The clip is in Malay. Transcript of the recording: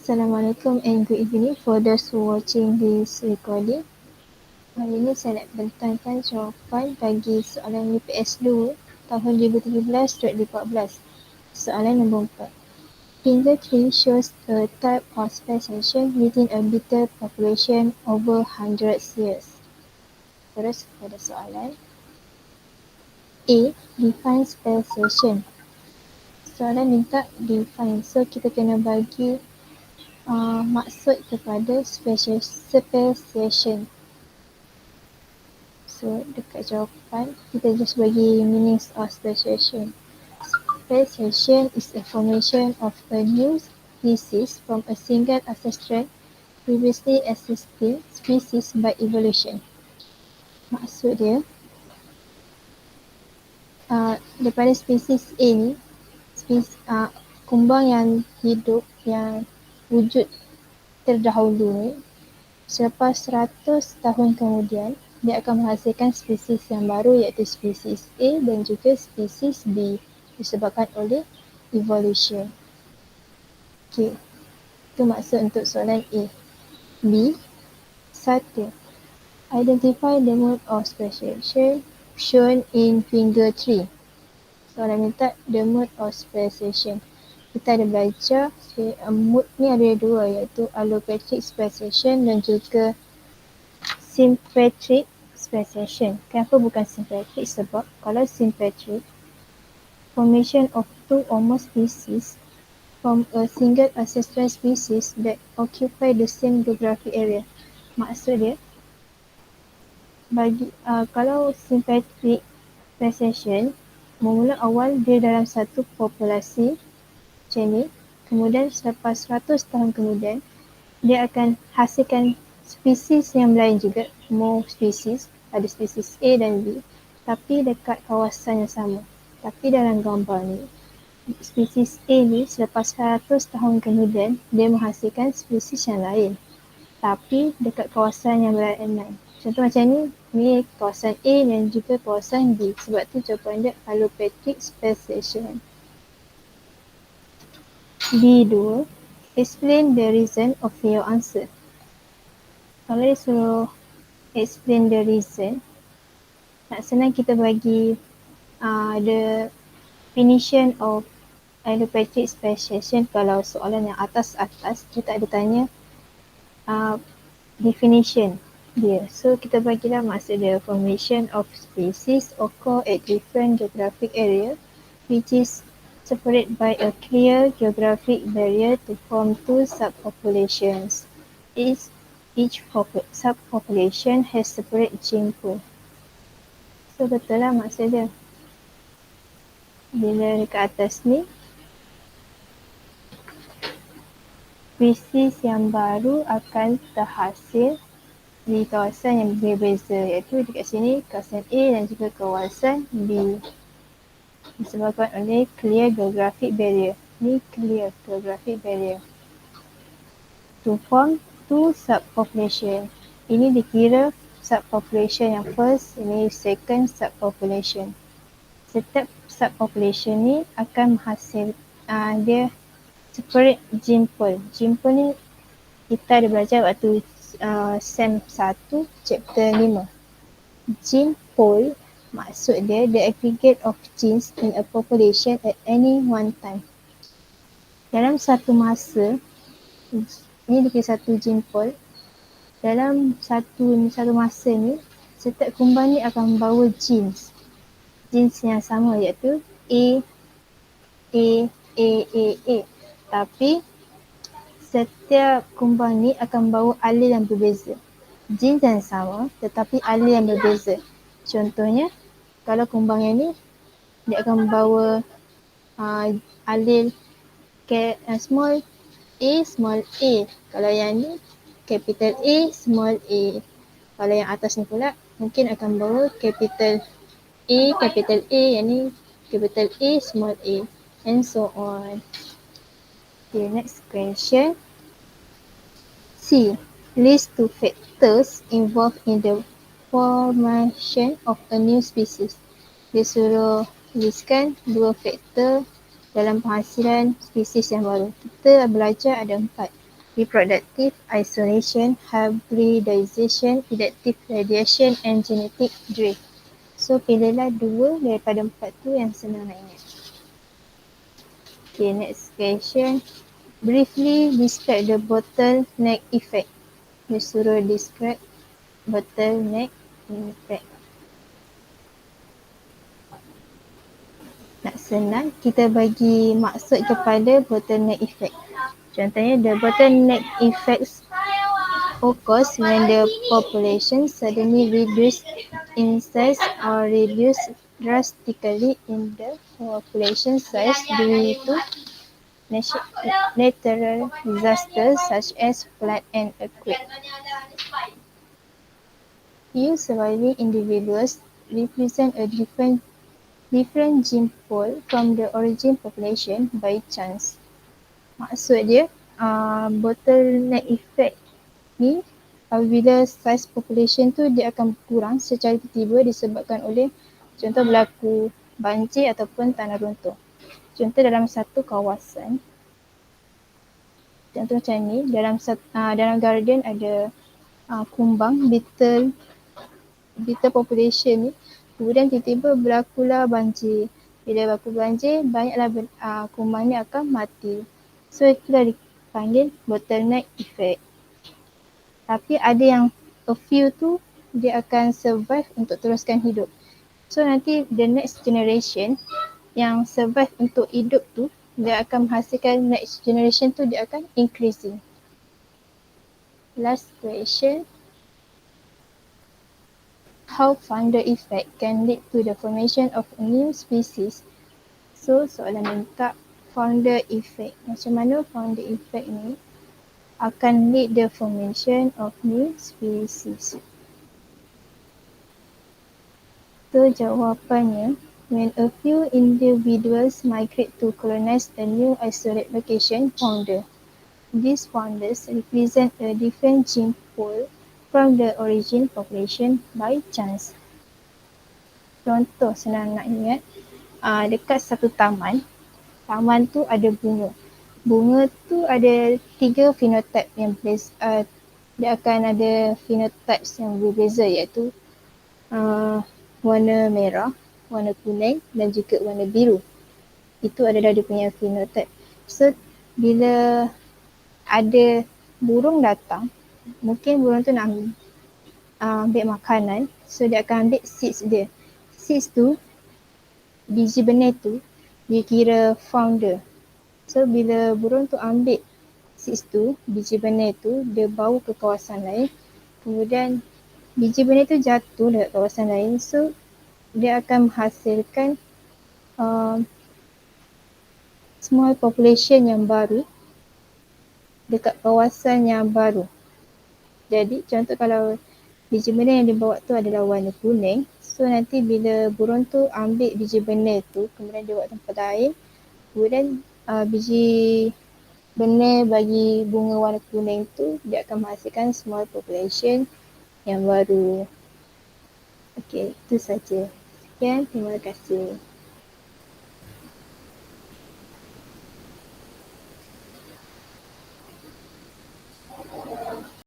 Assalamualaikum and good evening for those who watching this recording. Hari ini saya nak bentangkan jawapan bagi soalan UPS 2 tahun 2013/14. Soalan nombor 4. Finger tree shows a type of speciation within a beetle population over hundreds years. Terus pada soalan. A. Define speciation. Soalan minta define, so kita kena bagi maksud kepada speciation. So dekat jawapan kita just bagi meanings of speciation. Speciation is a formation of a new species from a single ancestral previously existing species by evolution. Maksud dia daripada spesies A ni, kumbang yang hidup, yang wujud terdahulu ni, selepas 100 tahun kemudian dia akan menghasilkan spesies yang baru, iaitu spesies A dan juga spesies B disebabkan oleh evolution. Okey, itu maksud untuk soalan A. B. 1. Identify the mode of speciation shown in figure 3. Soalan minta the mode of speciation. Kita ada belajar mode ni ada dua, iaitu allopatric speciation dan juga sympatric speciation. Kenapa bukan sympatric? Sebab kalau sympatric, formation of two or more species from a single ancestral species that occupy the same geographic area. Maksud dia, kalau sympatric speciation, mula awal dia dalam satu populasi macam ni, kemudian selepas 100 tahun kemudian dia akan hasilkan spesies yang lain juga, more species, ada spesies A dan B, tapi dekat kawasan yang sama. Tapi dalam gambar ni, spesies A ni selepas 100 tahun kemudian dia menghasilkan spesies yang lain, tapi dekat kawasan yang berlainan. Contoh macam ni kawasan A dan juga kawasan B. Sebab tu jawapan dia allopatric speciation. B2. Explain the reason of your answer. Kalau dia suruh explain the reason, nak senang kita bagi the definition of allopatric speciation. Kalau soalan yang atas-atas, dia tak ada tanya definition dia. So kita bagilah maksud dia, formation of species occur at different geographic area which is separated by a clear geographic barrier to form two subpopulations. Each subpopulation has separate gene pool. So betul lah maksud dia. Bila dekat atas ni, spesies yang baru akan terhasil di kawasan yang berbeza, iaitu dekat sini kawasan A dan juga kawasan B, disebabkan oleh clear geographic barrier. Ni clear geographic barrier to form two subpopulation. Ini dikira subpopulation yang first, ini second subpopulation. Setiap subpopulation ni akan dia separate gene pool. Gene pool ni kita ada belajar waktu SEM 1 chapter 5. Gene pool maksud dia the aggregate of genes in a population at any one time. Dalam satu masa, ni dikira satu gene pool. Dalam satu masa ni, setiap kumbang ni akan membawa genes yang sama, iaitu A. Tapi setiap kumbang ni akan bawa alel yang berbeza. Genes yang sama tetapi alel yang berbeza. Contohnya, kalau kumbang yang ni, dia akan membawa alel small a. Kalau yang ni, capital A, small a. Kalau yang atas ni pula, mungkin akan bawa capital A, yang ni capital A, small a, and so on. Okay, next question. C. List two factors involved in the formation of a new species. Dia suruh listkan dua faktor dalam penghasilan spesies yang baru. Kita belajar ada 4. reproductive isolation, hybridization, adaptive radiation and genetic drift. So pilihlah 2 daripada 4 tu yang senang nak ingat. Okay, next question. Briefly describe the bottleneck effect. Dia suruh describe bottleneck effect. Nak senang, kita bagi maksud kepada bottleneck effect. Contohnya, the bottleneck effects occurs when the population suddenly reduce in size or reduce drastically in the population size due to natural disasters such as flood and earthquake. Few surviving individuals represent a different gene pool from the origin population by chance. Maksud dia, bottleneck effect ni apabila saiz population tu dia akan kurang secara tiba-tiba disebabkan oleh contoh berlaku banjir ataupun tanah runtuh. Contoh dalam satu kawasan, contoh macam ni, dalam garden ada kumbang, beetle population ni, kemudian tiba-tiba berlakulah banjir. Bila berlaku banjir, banyaklah kumbang ni akan mati. So itulah dipanggil bottleneck effect. Tapi ada yang a few tu dia akan survive untuk teruskan hidup. So nanti the next generation yang survive untuk hidup tu, dia akan menghasilkan next generation tu dia akan increasing. Last question. How founder effect can lead to the formation of a new species? So soalan minta founder effect. Macam mana founder effect ni akan lead the formation of new species? So jawapannya, when a few individuals migrate to colonize a new isolated location, founder. These founders represent a different gene pool from the origin population by chance. Contoh senang nak ingat, dekat satu taman tu ada bunga. Bunga tu ada 3 phenotype yang dia akan ada phenotypes yang berbeza, iaitu warna merah, warna kuning dan juga warna biru. Itu adalah dia punya phenotype. So bila ada burung datang, mungkin burung tu nak ambil makanan, so dia akan ambil seeds dia. Seeds tu, biji benih tu, dia kira founder. So bila burung tu ambil seeds tu, biji benih tu, dia bawa ke kawasan lain, kemudian biji benih tu jatuh dekat kawasan lain, so dia akan menghasilkan small population yang baru dekat kawasan yang baru. Jadi contoh kalau biji benih yang dibawa tu adalah warna kuning, so nanti bila burung tu ambil biji benih tu, kemudian dia buat tempat lain, kemudian biji benih bagi bunga warna kuning tu, dia akan menghasilkan small population yang baru. Okey, itu saja. Sekian, terima kasih.